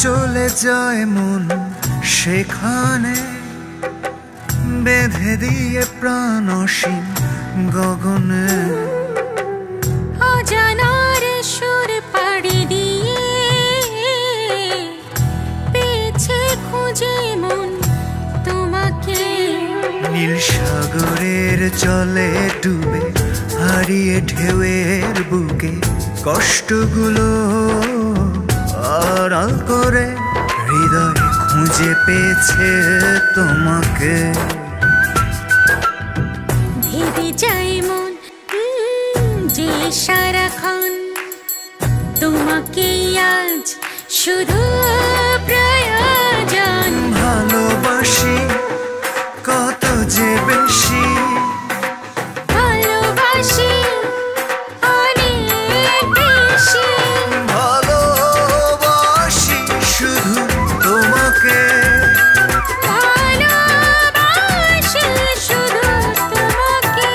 চলে যায় মন সেখানে, বেঁধে দিয়ে প্রাণ অসীম গগনে। অজানার সুর পাড়ি দিয়ে পেয়েছে খুঁজে মন তোমাকে। নীল সাগরের জলে ডুবে হারিয়ে ঢেউয়ের বুকে কষ্টগুলো আড়াল করে হৃদয় খুঁজে পেয়েছে তোমাকে। ভেবে যায় মন যে সারাক্ষণ তোমাকে আজ শুধু প্রয়োজন। ভালোবাসি কত যে বেশি, ভালোবাসি অনেক বেশি। ভালোবাসি শুধু তোমাকে, ভালোবাসি শুধু তোমাকে।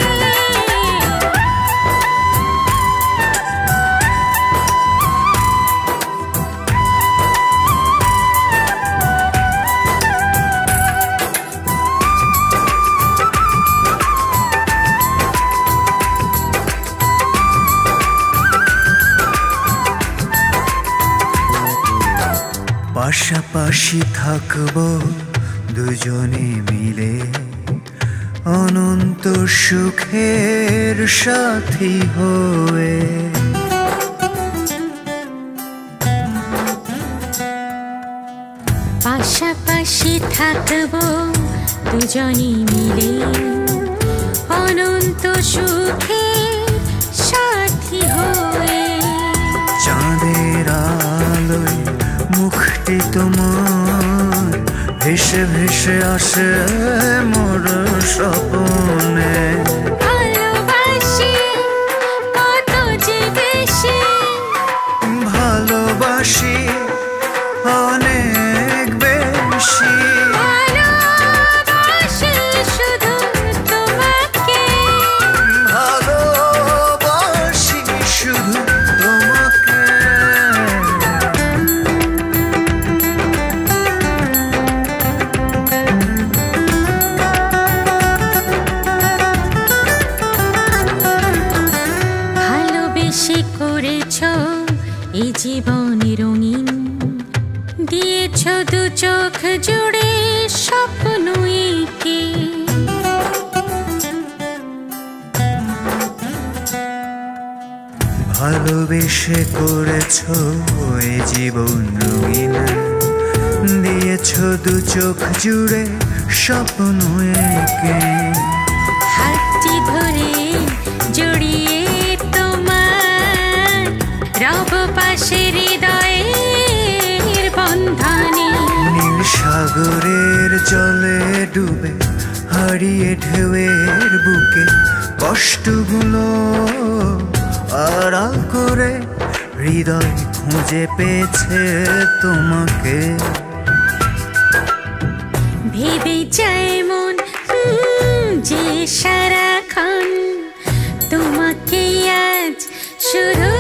পাশাপাশি থাকবো দুজনে মিলে, অনন্ত সুখের সাথী হয়ে। পাশাপাশি থাকবো দুজনে মিলে, অনন্ত সুখের সাথী হয়ে। চাঁদের আলোয় মুখটি তোমার ভেসে ভেসে আসে মোর স্বপ্নে। ভালোবাসি কত যে বেশি, ভালোবাসি অনেক বেশি। ভালোবাসি শুধু তোমাকে। ভালোবাসি শুধু তোমাকে। ভালোবেসে করেছ এই জীবন রঙিন, দিয়েছ দু চোখ জুড়ে স্বপ্ন এঁকে। ভালোবেসে করেছ এ জীবন রঙিন, দিয়েছ দু চোখ জুড়ে স্বপ্ন এঁকে। হাতটি ধরে জড়িয়ে তোমার রব পাশে হৃদয়ের বন্ধনে। নীল সাগরের জলে ডুবে হারিয়ে ঢেউয়ের বুকে কষ্টগুলো আড়াল করে হৃদয় খুঁজে পেয়েছে তোমাকে। ভেবে যায় মন যে সারাক্ষণ তোমাকে আজ শুধু